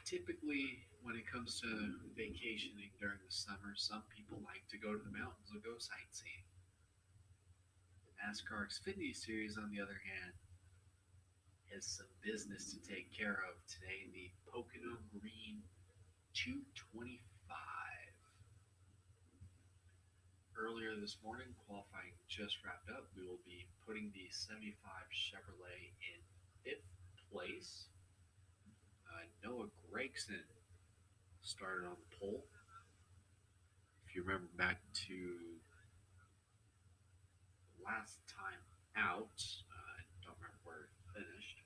Typically, when it comes to vacationing during the summer, some people like to go to the mountains or go sightseeing. The NASCAR Xfinity Series, on the other hand, has some business to take care of today. The Pocono Green 225. Earlier this morning, qualifying just wrapped up. We will be putting the 75 Chevrolet in fifth place. Noah Gregson started on the pole. If you remember back to last time out, I don't remember where it finished.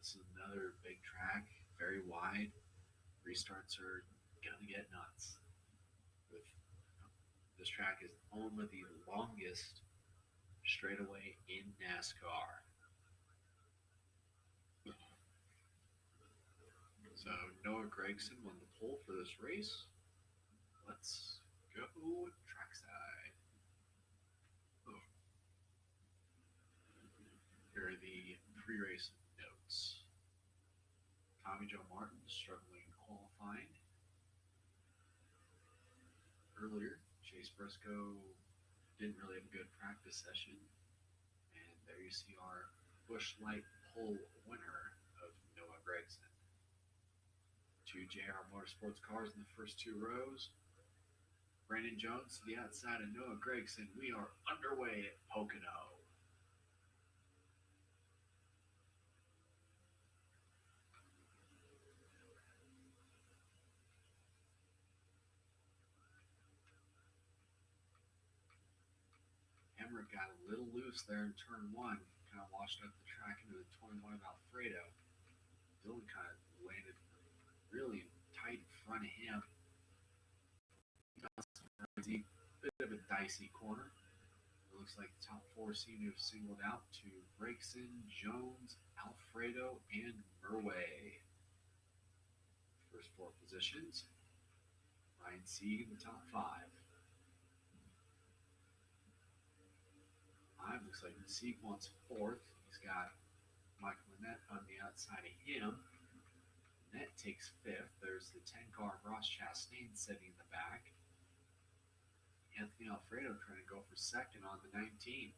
This is another big track, very wide. Restarts are gonna get nuts. With this track is home of the longest straightaway in NASCAR. So Noah Gregson won the pole for this race. Let's go trackside. Here are the pre-race notes. Tommy Joe Martin struggling qualifying. Earlier, Chase Briscoe didn't really have a good practice session. And there you see our Busch Light pole winner of Noah Gregson. Two JR Motorsports cars in the first two rows. Brandon Jones to the outside of Noah Gregson. We are underway at Pocono. Emmerich got a little loose there in turn one, kind of washed up the track into the 21 of Alfredo. Dylan kind of landed really tight in front of him. A bit of a dicey corner. It looks like the top four seem to have singled out to Gregson, Jones, Alfredo, and Murway. First four positions. Ryan Sieg in the top five. Looks like Sieg wants fourth. He's got Michael Annette on the outside of him. Annette takes fifth. There's the 10 car Ross Chastain sitting in the back. Anthony Alfredo trying to go for second on the 19.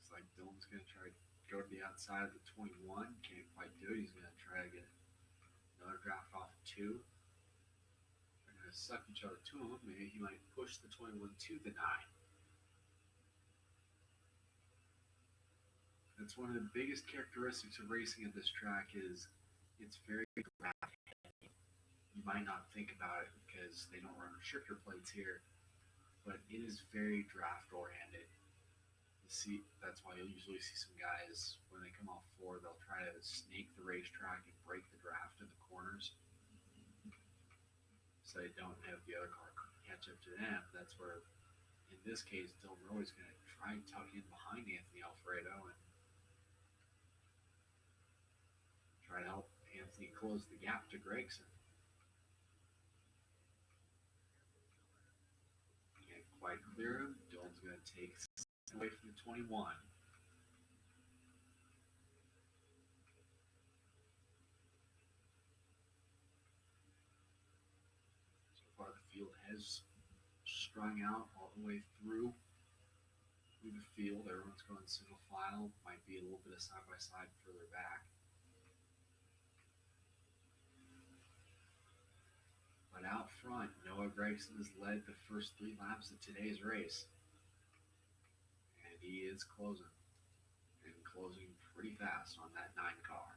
Looks like Dylan's going to try to go to the outside of the 21. Can't quite do it. He's going to try to get another draft off of two. They're going to suck each other to him. Maybe he might push the 21 to the 9. That's one of the biggest characteristics of racing at this track is it's very draft heavy. You might not think about it because they don't run restrictor plates here, but it is very draft oriented. That's why you'll usually see some guys when they come off four, they'll try to snake the racetrack and break the draft in the corners, so they don't have the other car catch up to them. That's where, in this case, Dylan Roy's going to try and tuck in behind Anthony Alfredo and try to help Anthony close the gap to Gregson. Can't quite clear him. Dylan's going to take away from the 21. So far, the field has strung out all the way through the field. Everyone's going single file. Might be a little bit of side by side further back. But out front, Noah Gregson has led the first 3 laps of today's race. And he is closing. And closing pretty fast on that 9 car.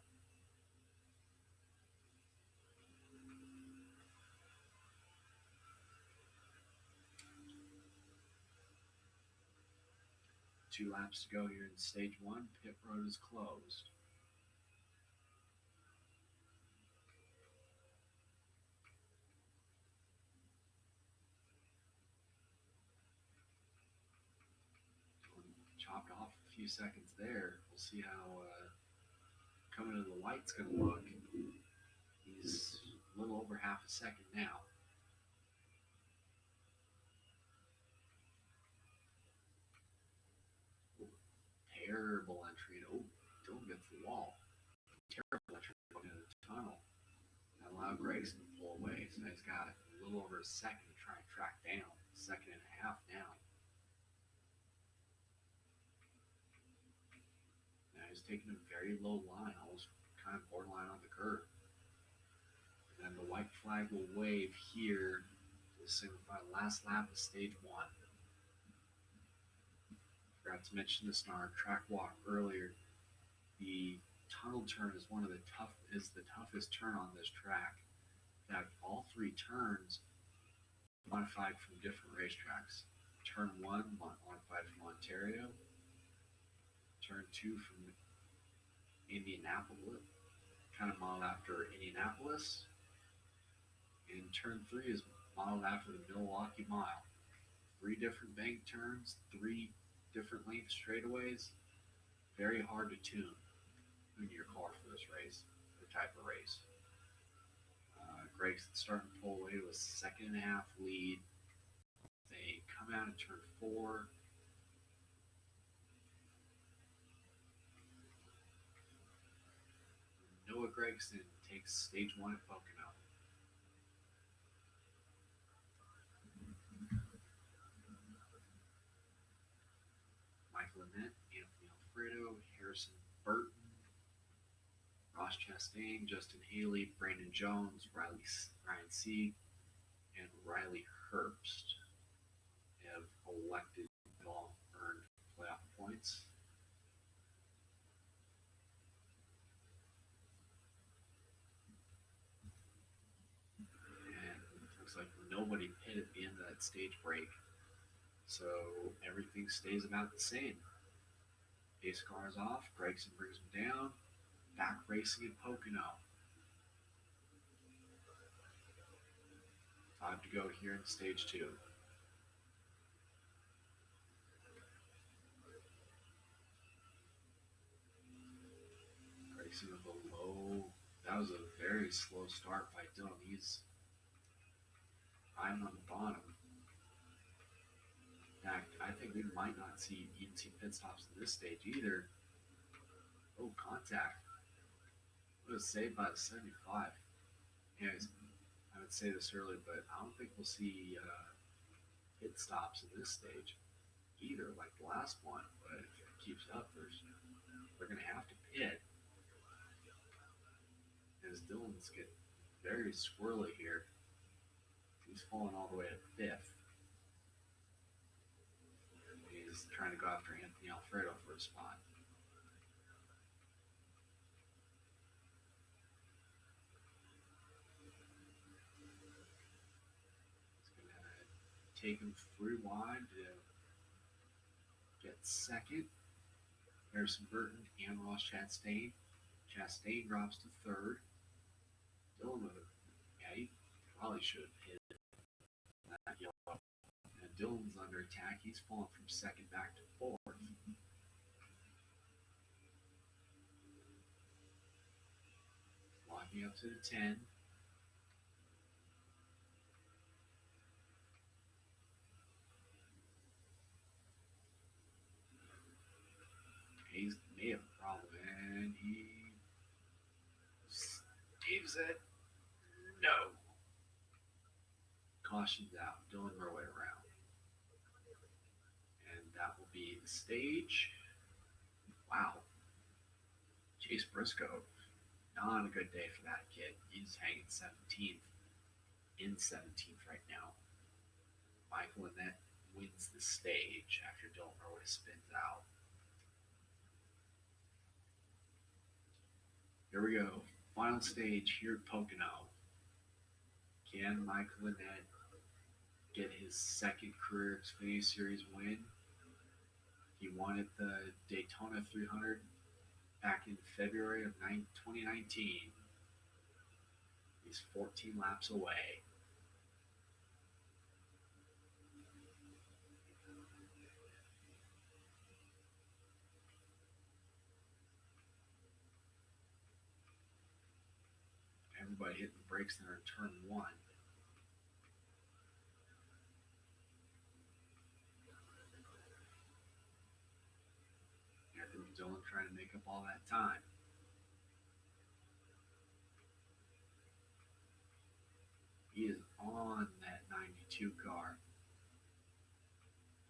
Two laps to go here in stage 1. Pit road is closed. Chopped off a few seconds there. We'll see how coming to the white's going to look. He's a little over half a second now. Terrible entry. Oh, Dylan gets the wall. Terrible entry into the tunnel. That allowed Grayson to pull away. So he's got a little over a second to try and track down. Second and a half now. Now he's taking a very low line, almost kind of borderline on the curve. And then the white flag will wave here to signify last lap of stage 1. Forgot to mention this in our track walk earlier. The tunnel turn is the toughest turn on this track. In fact, all 3 turns modified from different racetracks. Turn 1 modified from Ontario. Turn 2 from Indianapolis, kind of modeled after Indianapolis. And turn 3 is modeled after the Milwaukee Mile. 3 different bank turns, 3 different length straightaways. Very hard to tune in your car for this race, the type of race. Greg's starting to pull away to a second and a half lead. They come out in turn 4. Noah Gragson takes stage 1 at Pocono. Michael Annett, Anthony Alfredo, Harrison Burton, Ross Chastain, Justin Haley, Brandon Jones, Ryan Sieg, and Riley Herbst have elected all earned playoff points. And it looks like nobody hit at the end of that stage break. So everything stays about the same. Pace car is off. Gregson brings him down. Back racing at Pocono. 5 to go here in stage 2. Gregson with a low. That was a very slow start by Dylan. He's riding on the bottom. In fact, I think we might not even see pit stops in this stage either. Oh, contact. It was saved by the 75. Anyways, I would say this earlier, but I don't think we'll see pit stops in this stage either, like the last one. But if it keeps up, they're going to have to pit. As Dylan's getting very squirrely here. He's falling all the way to 5th. He's trying to go after Anthony Alfredo for a spot. Take him 3 wide to get second. Harrison Burton and Ross Chastain. Chastain drops to 3rd. Dylan he probably should have hit that yellow. And Dylan's under attack. He's fallen from 2nd back to 4th. Walking up to the 10. He may have a problem, and he saves it. No. Caution's out. Dylan Murray around. And that will be the stage. Wow. Chase Briscoe. Not a good day for that kid. He's hanging 17th. In 17th right now. Michael Annett wins the stage after Dylan Murray spins out. Here we go. Final stage here at Pocono. Can Michael Annett get his 2nd career Xfinity Series win? He won at the Daytona 300 back in February of 2019. He's 14 laps away. everybody hitting the brakes there in turn one. Here comes Dylan trying to make up all that time. He is on that 92 car.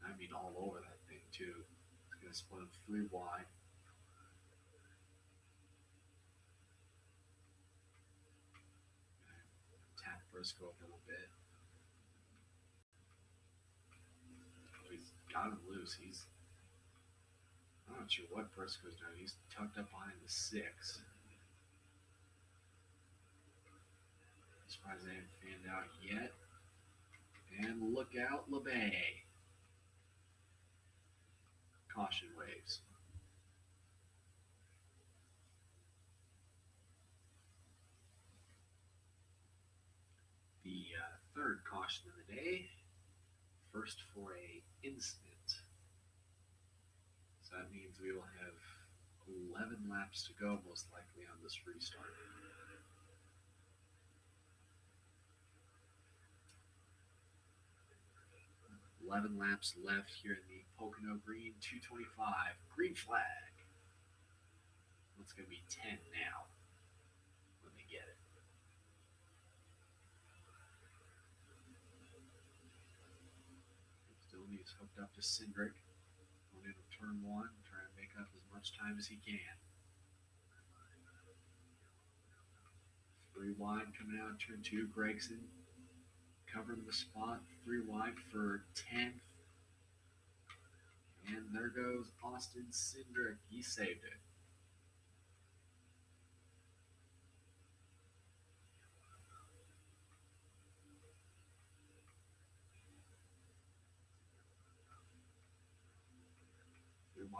I mean, all over that thing, too. He's going to split him 3 wide. Tap Briscoe a little bit. Oh, he's got him loose. I'm not sure what Briscoe's doing. He's tucked up behind the 6. I'm surprised they haven't fanned out yet. And look out, LeBay. Caution waves. The third caution of the day. First for a incident. So that means we will have 11 laps to go, most likely, on this restart. 11 laps left here in the Pocono Green 225. Green flag. It's going to be 10 now when they get it. Still needs hooked up to Cindric. Going into turn one, trying to make up as much time as he can. 3 wide coming out, turn 2. Gregson covering the spot, 3 wide for 10th. And there goes Austin Cindric. He saved it.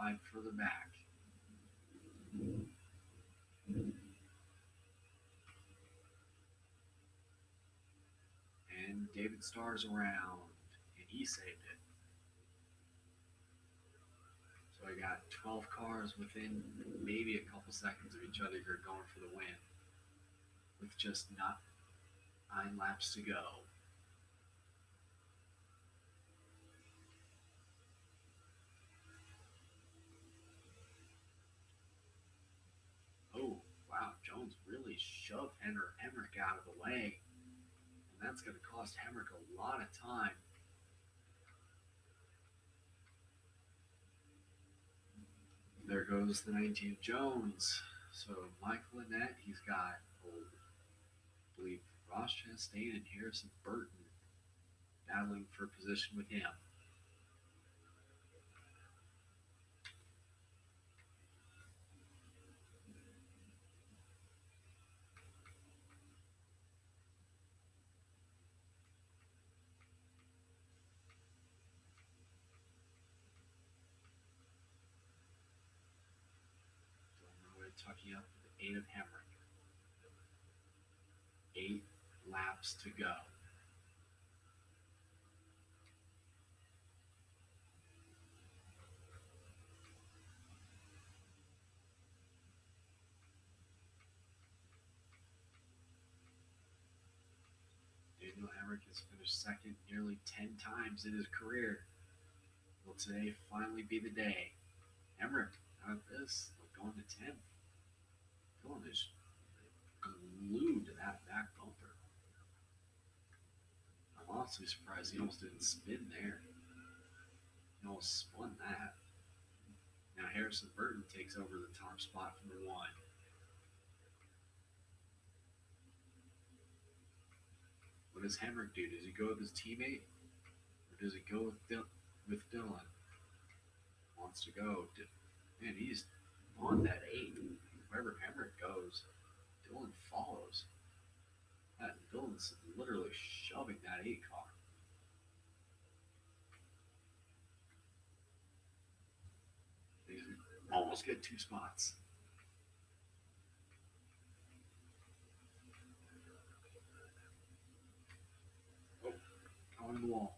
Wide further back. And David Starr's around, and he saved it. So I got 12 cars within maybe a couple seconds of each other here going for the win, with just not 9 laps to go. Oh, wow, Jones really shoved Hemrick out of the way. And that's going to cost Hemrick a lot of time. There goes the 19 Jones. So Michael Annette, he's got, I believe, Ross Chastain and Harrison Burton battling for position with him. Tucking up to the 8 of Hemrick. 8 laps to go. Daniel Hemrick has finished second nearly 10 times in his career. Will today finally be the day? Hemrick, out of this, going to 10th. Dylan is glued to that back bumper. I'm honestly surprised he almost didn't spin there. He almost spun that. Now Harrison Burton takes over the top spot from the 1. What does Hemrick do? Does he go with his teammate? Or does he go with Dylan? Wants to go. Man, he's on that 8. Wherever Hemrick goes, Dylan follows. Dylan's literally shoving that 8 car. They almost get 2 spots. Oh, on the wall.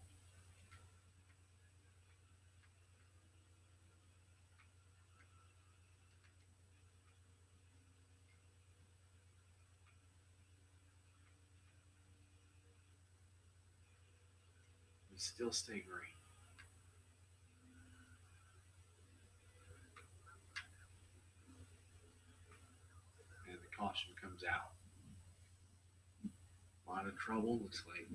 still stay green. And the caution comes out. A lot of trouble. Looks like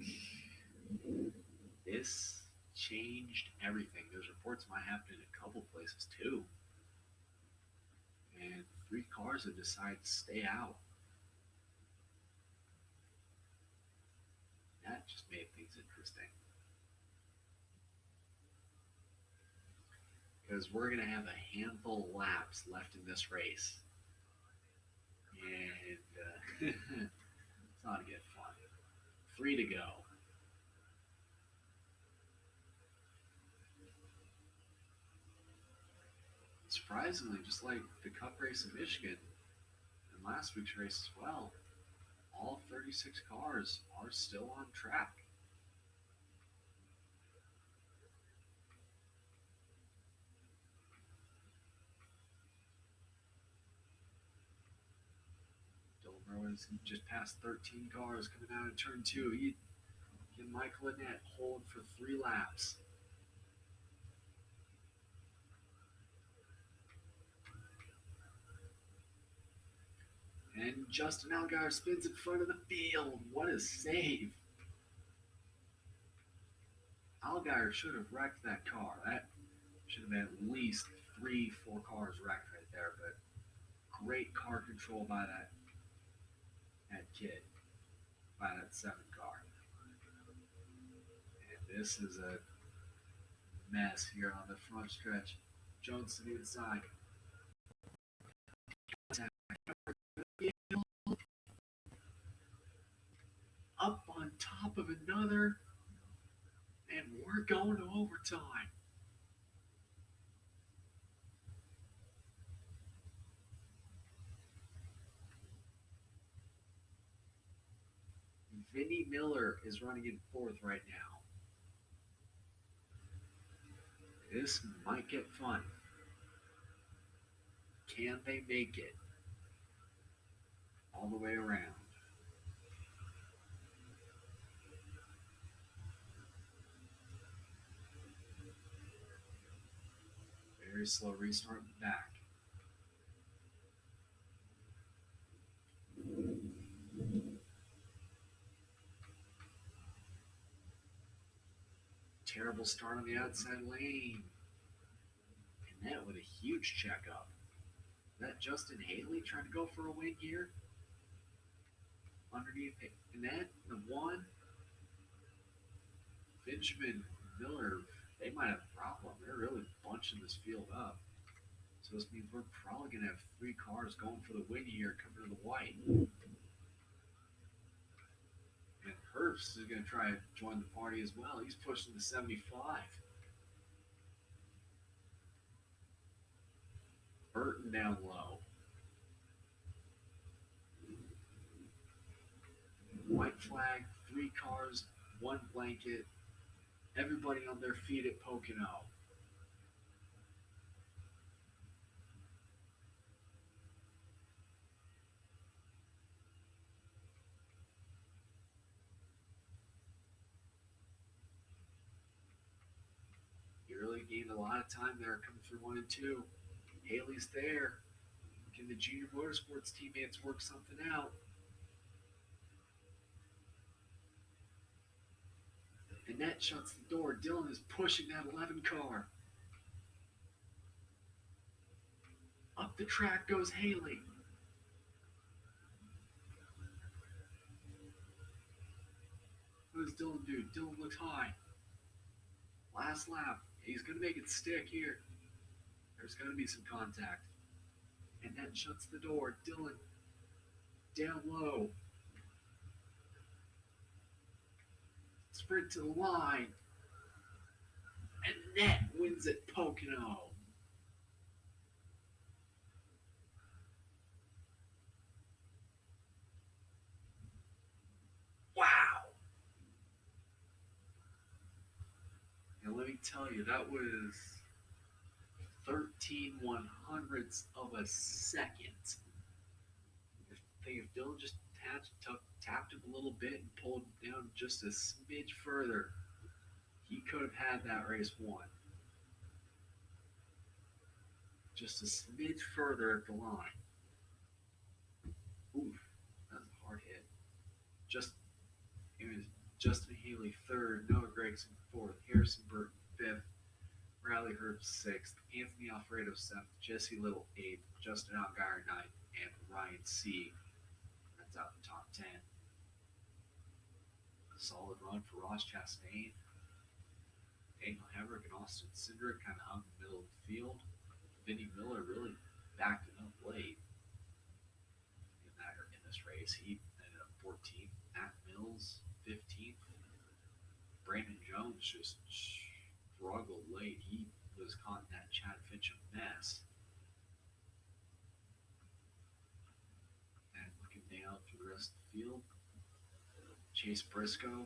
this changed everything. Those reports might happen in a couple places too. And three cars have decided to stay out. That just made things interesting. Because we're going to have a handful of laps left in this race. And it's not to get fun. Three to go. Surprisingly, just like the Cup race in Michigan and last week's race as well, all 36 cars are still on track. Dilmer was just past 13 cars coming out of turn two. He and Michael Annette hold for 3 laps. And Justin Allgaier spins in front of the field. What a save. Allgaier should have wrecked that car. That should have been at least 3, 4 cars wrecked right there. But great car control by that kid, by that 7 car. And this is a mess here on the front stretch. Jones to the inside. Up on top of another, and we're going to overtime. Vinnie Miller is running in 4th right now. This might get fun. Can they make it all the way around? Very slow restart back. Terrible start on the outside lane. And that with a huge checkup. Is that Justin Haley trying to go for a win here? Underneath Annette, the 1. Benjamin Miller, they might have a problem. They're really bunching this field up. So this means we're probably going to have 3 cars going for the win here coming to the white. And Herbst is going to try to join the party as well. He's pushing the 75. Burton down low. White flag, 3 cars, 1 blanket. Everybody on their feet at Pocono. He really gained a lot of time there coming through 1 and 2. Haley's there. Can the Junior Motorsports teammates work something out? Annette shuts the door. Dylan is pushing that 11 car. Up the track goes Haley. What does Dylan do? Dylan looks high. Last lap. He's going to make it stick here. There's going to be some contact. Annette shuts the door. Dylan down low. Sprint to the line. Annette wins at Pocono. Wow. And let me tell you, that was 13/100ths of a second. If Dylan just tapped him a little bit and pulled him down just a smidge further, he he could have had that race won just a smidge further at the line. Oof, that was a hard hit. Just it was Justin Haley third, Noah Gregson fourth, Harrison Burton fifth, Riley Herbst sixth, Anthony Alfredo seventh, Jesse Little eighth, Justin Allgaier ninth, and Ryan C. That's out the top 10. A solid run for Ross Chastain. Daniel Hemrick and Austin Cindric kind of hung in the middle of the field. Vinnie Miller really backed it up late in this race. He ended up 14th. Matt Mills 15th. Brandon Jones just struggled late. He was caught in that Chad Fincham mess. And looking down through the rest of the field, Chase Briscoe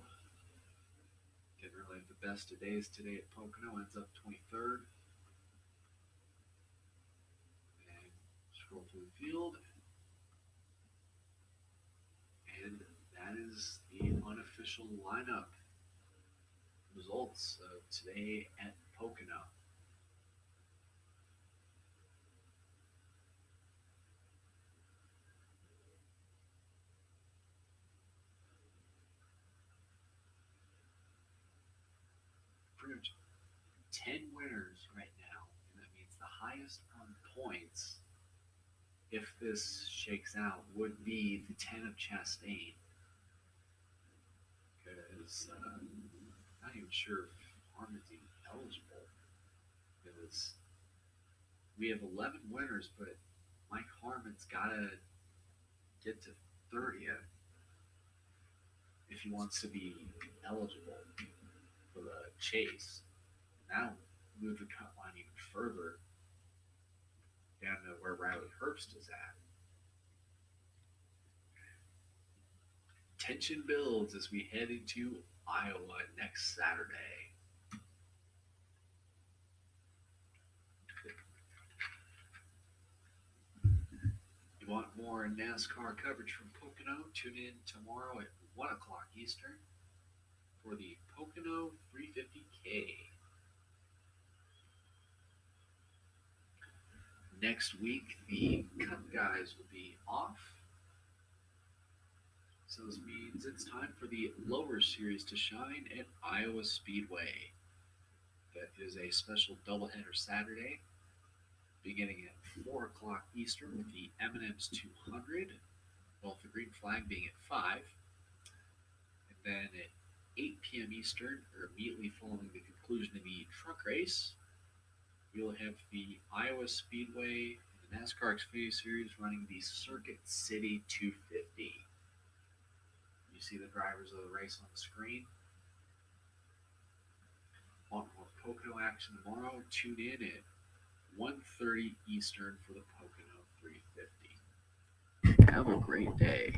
didn't really have the best of days today at Pocono. Ends up 23rd. And scroll through the field. And that is the unofficial lineup results of today at Pocono. Pretty much 10 winners right now, and that means the highest on points, if this shakes out, would be the 10 of Chastain. Because I'm not even sure if Harmon's even eligible. Because we have 11 winners, but Mike Harmon's got to get to 30th if he wants to be eligible for the chase. Now move the cut line even further down to where Riley Herbst is at. Tension builds as we head into Iowa next Saturday. You want more NASCAR coverage from Pocono? Tune in tomorrow at 1 o'clock Eastern for the Pocono 350K. Next week, the Cup guys will be off. So this means it's time for the lower series to shine at Iowa Speedway. That is a special doubleheader Saturday, beginning at 4 o'clock Eastern with the M&M's 200, while the green flag being at 5. And then at 8 p.m. Eastern, or immediately following the conclusion of the truck race, you'll have the Iowa Speedway and the NASCAR Xfinity Series running the Circuit City 250. You see the drivers of the race on the screen. Want more Pocono action tomorrow? Tune in at 1:30 Eastern for the Pocono 350. Have a great day.